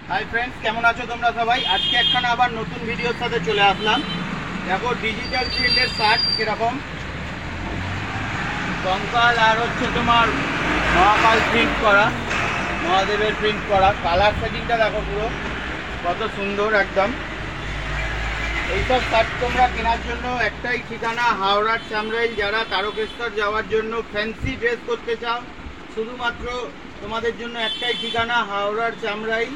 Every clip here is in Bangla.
হাই ফ্রেন্ডস, কেমন আছো তোমরা সবাই? আজকে একখানা আবার নতুন ভিডিওর সাথে চলে আসলাম। দেখো ডিজিটাল প্রিন্টের শার্ট কিরকম, কঙ্কাল আর হচ্ছে তোমার মহাকাল প্রিন্ট করা, মহাদেবের প্রিন্ট করা। কালার সেটিংটা দেখো পুরো কত সুন্দর একদম। এইসব শার্ট তোমরা কেনার জন্য একটাই ঠিকানা, হাওড়ার চামরাইল। যারা তারকেশ্বর যাওয়ার জন্য ফ্যান্সি ড্রেস করতে চাও, শুধুমাত্র তোমাদের জন্য একটাই ঠিকানা, হাওড়ার চামরাইল।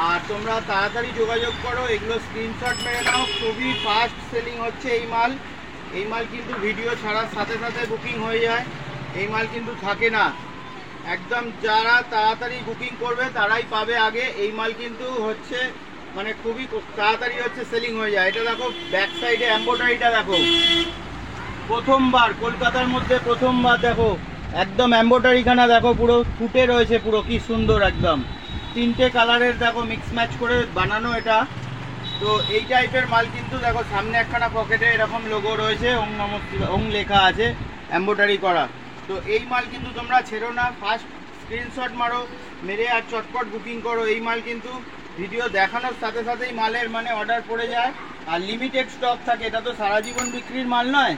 আর তোমরা তাড়াতাড়ি যোগাযোগ করো, এগুলো স্ক্রিনশট মেরে নাও। খুবই ফাস্ট সেলিং হচ্ছে এই মাল। এই মাল কিন্তু ভিডিও ছাড়ার সাথে সাথে বুকিং হয়ে যায়, এই মাল কিন্তু থাকে না একদম। যারা তাড়াতাড়ি বুকিং করবে তারাই পাবে আগে। এই মাল কিন্তু হচ্ছে মানে খুবই তাড়াতাড়ি হচ্ছে সেলিং হয়ে যায়। এটা দেখো ব্যাক সাইডে এমব্রয়ডারিটা দেখো, প্রথমবার কলকাতার মধ্যে প্রথমবার দেখো একদম এমব্রয়ডারিখানা দেখো পুরো ফুটে রয়েছে, পুরো কি সুন্দর একদম। তিনটে কালারের দেখো মিক্স ম্যাচ করে বানানো এটা। তো এই টাইপের মাল কিন্তু দেখো সামনে একখানা পকেটে এরকম লোগো রয়েছে, ওং নম শিবায়, ওং লেখা আছে, এমব্রয়ডারি করা। তো এই মাল কিন্তু তোমরা ছেড়ো না, ফার্স্ট স্ক্রিনশট মারো, মেরে আর চটপট বুকিং করো। এই মাল কিন্তু ভিডিও দেখানোর সাথে সাথেই মালের মানে অর্ডার পড়ে যায়, আর লিমিটেড স্টক থাকে। এটা তো সারা জীবন বিক্রির মাল নয়,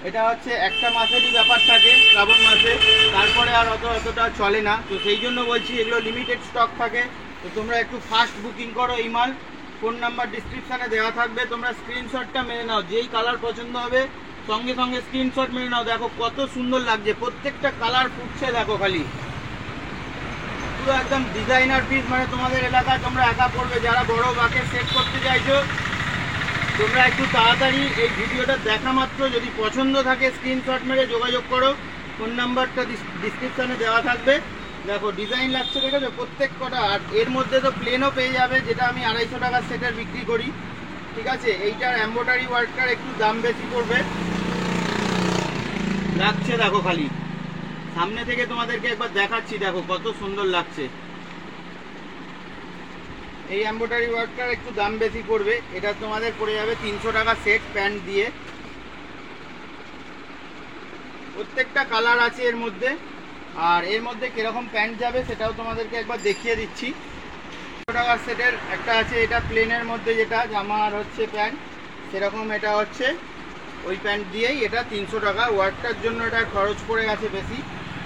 এটা হচ্ছে একটা মাসেরই ব্যাপার থাকে, শ্রাবণ মাসে, তারপরে আর অতটা চলে না। তো সেই জন্য বলছি এগুলো লিমিটেড স্টক থাকে। তো তোমরা একটু ফাস্ট বুকিং করো এই মাল। ফোন নাম্বার ডিসক্রিপশানে দেওয়া থাকবে, তোমরা স্ক্রিনশটটা মেরে নাও। যেই কালার পছন্দ হবে সঙ্গে সঙ্গে স্ক্রিনশট মেরে নাও। দেখো কত সুন্দর লাগছে, প্রত্যেকটা কালার ফুটছে দেখো, খালি পুরো একদম ডিজাইনার পিস। মানে তোমাদের এলাকায় তোমরা একা পড়বে, যারা বড় বাকে সেট করতে চাইছো তোমরা একটু তাড়াতাড়ি এই ভিডিওটা দেখা মাত্র যদি পছন্দ থাকে স্ক্রিনশট মেরে যোগাযোগ করো। ফোন নাম্বারটা ডিসক্রিপশানে দেওয়া থাকবে। দেখো ডিজাইন লাগছে, দেখেছো প্রত্যেক কটা। আর এর মধ্যে তো প্লেনও পেয়ে যাবে, যেটা আমি 250 টাকার সেটের বিক্রি করি, ঠিক আছে। এইটার এমব্রয়ডারি ওয়ার্কটার একটু দাম বেশি পড়বে, লাগছে দেখো খালি। সামনে থেকে তোমাদেরকে একবার দেখাচ্ছি, দেখো কত সুন্দর লাগছে। এই এমব্রয়ডারি ওয়ার্কটার একটু দাম বেশি পড়বে, এটা তোমাদের পড়ে যাবে 300 টাকা সেট প্যান্ট দিয়ে। প্রত্যেকটা কালার আছে এর মধ্যে, আর এর মধ্যে কিরকম প্যান্ট যাবে সেটাও তোমাদেরকে একবার দেখিয়ে দিচ্ছি। 300 টাকার সেটের একটা আছে, এটা প্লেনের মধ্যে যেটা জামা আর হচ্ছে প্যান্ট সেরকম, এটা হচ্ছে ওই প্যান্ট দিয়েই এটা 300 টাকা। ওয়ার্কটার জন্য এটা খরচ পড়ে গেছে বেশি।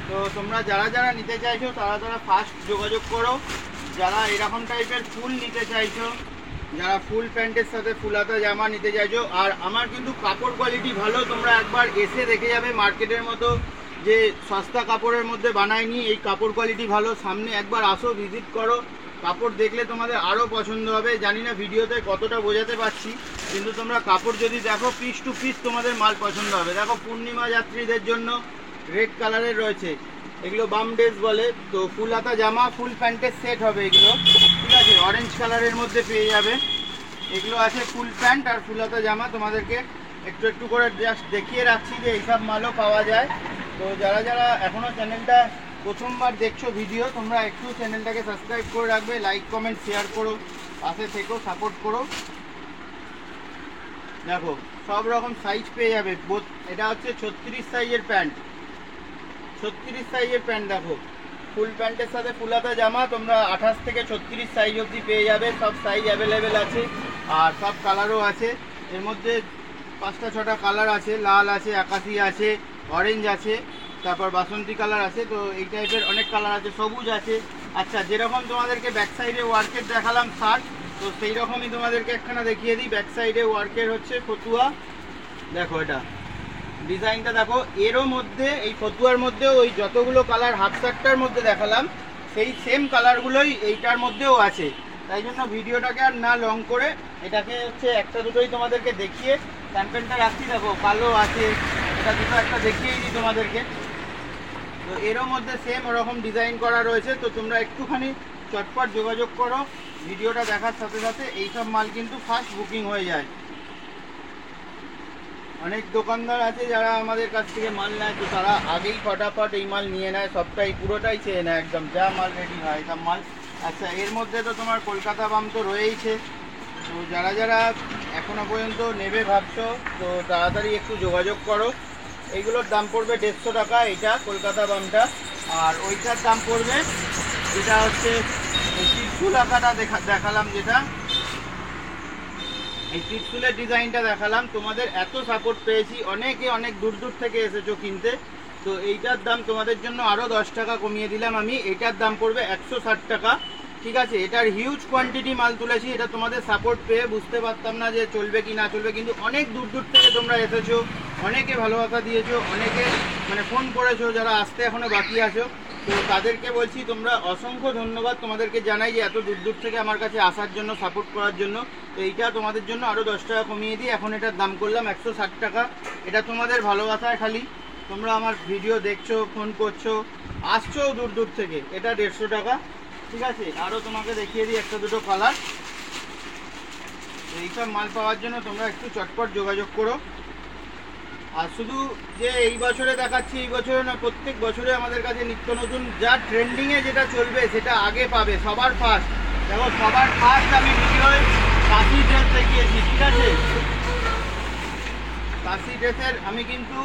তো তোমরা যারা যারা নিতে চাইছো তারা তারা ফার্স্ট যোগাযোগ করো। যারা এরকম টাইপের ফুল নিতে চাইছো, যারা ফুল প্যান্টের সাথে ফুলাতা জামা নিতে চাইছো, আর আমার কিন্তু কাপড় কোয়ালিটি ভালো, তোমরা একবার এসে দেখে যাবে। মার্কেটের মতো যে সস্তা কাপড়ের মধ্যে বানায়নি, এই কাপড় কোয়ালিটি ভালো। সামনে একবার আসো, ভিজিট করো, কাপড় দেখলে তোমাদের আরও পছন্দ হবে। জানি না ভিডিওতে কতটা বোঝাতে পারছি, কিন্তু তোমরা কাপড় যদি দেখো পিস টু পিস তোমাদের মাল পছন্দ হবে। দেখো পূর্ণিমা যাত্রীদের জন্য রেড কালারের রয়েছে, এগুলো বাম ড্রেস বলে। তো ফুল হাতা জামা ফুল প্যান্টের সেট হবে এগুলো, ঠিক আছে। অরেঞ্জ কালারের মধ্যে পেয়ে যাবে। এগুলো আছে ফুল প্যান্ট আর ফুল হাতা জামা। তোমাদেরকে একটু একটু করে জাস্ট দেখিয়ে রাখছি যে এইসব মালও পাওয়া যায়। তো যারা যারা এখনও চ্যানেলটা প্রথমবার দেখছো ভিডিও, তোমরা একটু চ্যানেলটাকে সাবস্ক্রাইব করে রাখবে, লাইক কমেন্ট শেয়ার করো, পাশে থেকো, সাপোর্ট করো। দেখো সব রকম সাইজ পেয়ে যাবে। এটা হচ্ছে 36 সাইজের প্যান্ট, 36 সাইজের প্যান্ট। দেখো ফুল প্যান্টের সাথে ফুল হাতা জামা তোমরা 28 থেকে 36 সাইজ অবধি পেয়ে যাবে। সব সাইজ অ্যাভেলেবেল আছে, আর সব কালারও আছে। এর মধ্যে 5টা 6টা কালার আছে, লাল আছে, আকাশি আছে, অরেঞ্জ আছে, তারপর বাসন্তী কালার আছে। তো এই টাইপের অনেক কালার আছে, সবুজ আছে। আচ্ছা, যেরকম তোমাদেরকে ব্যাক সাইডে ওয়ার্কের দেখালাম শার্ট, তো সেই রকমই তোমাদেরকে একখানা দেখিয়ে দিই। ব্যাক সাইডে ওয়ার্কের হচ্ছে ফতুয়া, দেখো এটা ডিজাইনটা দেখো। এরও মধ্যে এই ফতুয়ার মধ্যে ওই যতগুলো কালার হাফ শার্টটার মধ্যে দেখালাম সেই সেম কালারগুলোই এইটার মধ্যেও আছে। তাই জন্য ভিডিওটাকে আর না লং করে এটাকে হচ্ছে একটা দুটোই তোমাদেরকে দেখিয়ে স্যাম্পেলটা রাখছি। দেখো কালো আছে, এটা দুটো একটা দেখিয়েই দিই তোমাদেরকে। তো এরও মধ্যে সেম ওরকম ডিজাইন করা রয়েছে। তো তোমরা একটুখানি চটপট যোগাযোগ করো, ভিডিওটা দেখার সাথে সাথে এইসব মাল কিন্তু ফার্স্ট বুকিং হয়ে যায়। অনেক দোকানদার আছে যারা আমাদের কাছ থেকে মাল নেয়, তো তারা আগেই ফটাফট এই মাল নিয়ে নেয়, সবটাই পুরোটাই চেয়ে নেয় একদম, যা মাল রেডি হয় সব মাল। আচ্ছা, এর মধ্যে তো তোমার কলকাতা বাম তো রয়েইছে। তো যারা যারা এখনও পর্যন্ত নেবে ভাবছো, তো তাড়াতাড়ি একটু যোগাযোগ করো। এইগুলোর দাম পড়বে 150 টাকা, এটা কলকাতা বামটা। আর ওইটার দাম পড়বে, এটা হচ্ছে 30 ত্রিশুল আঁকাটা দেখালাম, যেটা এই ত্রিশুলের ডিজাইনটা দেখালাম, তোমাদের এত সাপোর্ট পেয়েছি, অনেকে অনেক দূর দূর থেকে এসেছো কিনতে। তো এইটার দাম তোমাদের জন্য আরও 10 টাকা কমিয়ে দিলাম আমি। এইটার দাম পড়বে 160 টাকা, ঠিক আছে। এটার হিউজ কোয়ান্টিটি মাল তুলেছি, এটা তোমাদের সাপোর্ট পেয়ে বুঝতে পারতাম না যে চলবে কি না চলবে, কিন্তু অনেক দূর দূর থেকে তোমরা এসেছো, অনেকে ভালোবাসা দিয়েছো, অনেকে মানে ফোন করেছো, যারা আসতে এখনও বাকি আছো। তো তাদেরকে বলছি তোমরা অসংখ্য ধন্যবাদ তোমাদেরকে জানাই যে এত দূর দূর থেকে আমার কাছে আসার জন্য, সাপোর্ট করার জন্য। তো এইটা তোমাদের জন্য আরও 10 টাকা কমিয়ে দিই, এখন এটার দাম করলাম 160 টাকা। এটা তোমাদের ভালোবাসায় খালি তোমরা আমার ভিডিও দেখছো, ফোন করছো, আসছো দূর দূর থেকে। এটা 150 টাকা, ঠিক আছে। আরও তোমাকে দেখিয়ে দিই একটা দুটো কালার। এইসব মাল পাওয়ার জন্য তোমরা একটু চটপট যোগাযোগ করো। আর শুধু যে এই বছরে দেখাচ্ছি, এই বছরে না, প্রত্যেক বছরে আমাদের কাছে নিত্য নতুন যা ট্রেন্ডিংয়ে যেটা চলবে সেটা আগে পাবে, সবার ফার্স্ট। দেখো সবার ফার্স্ট আমি ভিডিওয় কাশি ড্রেস দেখিয়েছি, ঠিক আছে। কাশি ড্রেসের আমি কিন্তু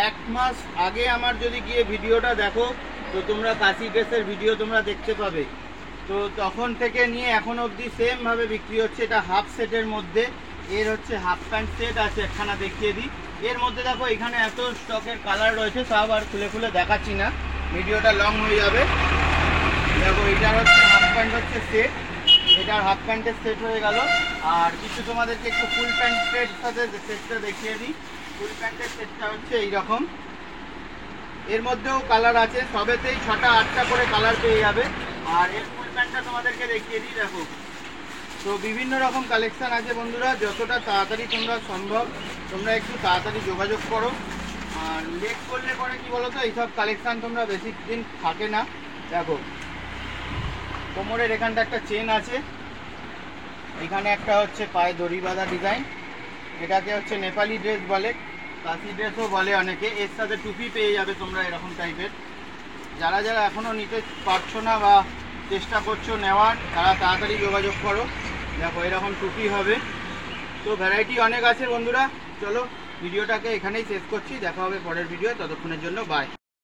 1 মাস আগে আমার যদি গিয়ে ভিডিওটা দেখো, তো তোমরা কাশি ড্রেসের ভিডিও তোমরা দেখতে পাবে। তো তখন থেকে নিয়ে এখন অবধি সেমভাবে বিক্রি হচ্ছে। এটা হাফ সেটের মধ্যে, এর হচ্ছে হাফ প্যান্ট সেট আছে, একখানা দেখিয়ে দিই। এর মধ্যে দেখো এখানে এত স্টকের কালার রয়েছে, সব আর খুলে খুলে দেখাচ্ছি না, ভিডিওটা লং হয়ে যাবে। দেখো এটার হচ্ছে হাফ প্যান্ট হচ্ছে সেট, এটার হাফ প্যান্টের সেট হয়ে গেল। আর কিছু তোমাদেরকে একটু ফুল প্যান্টের সাথে সেটটা দেখিয়ে দিই। ফুল প্যান্টের সেটটা হচ্ছে এইরকম, এর মধ্যেও কালার আছে, সবেতেই 6টা 8টা করে কালার পেয়ে যাবে। আর এর ফুল প্যান্টটা তোমাদেরকে দেখিয়ে দিই, দেখো। তো বিভিন্ন রকম কালেকশান আছে বন্ধুরা, যতটা তাড়াতাড়ি তোমরা সম্ভব তোমরা একটু তাড়াতাড়ি যোগাযোগ করো। আর লেট করলে পরে কি বলো তো, এইসব কালেকশান তোমরা বেশি দিন থাকে না। দেখো কোমরের এখানটা একটা চেন আছে, এখানে একটা হচ্ছে পায়ে দড়ি বাঁধা ডিজাইন, এটাকে হচ্ছে নেপালি ড্রেস বলে, কাশি ড্রেসও বলে অনেকে। এর সাথে টুপি পেয়ে যাবে তোমরা এরকম টাইপের। যারা যারা এখনও নিতে পারছো না বা চেষ্টা করছো নেওয়ার, তারা তাড়াতাড়ি যোগাযোগ করো। দেখো এরকম টুপি হবে। তো ভ্যারাইটি অনেক আছে বন্ধুরা। চলো ভিডিওটাকে এখানেই শেষ করছি, দেখা হবে পরের ভিডিও, ততক্ষণের জন্য বাই।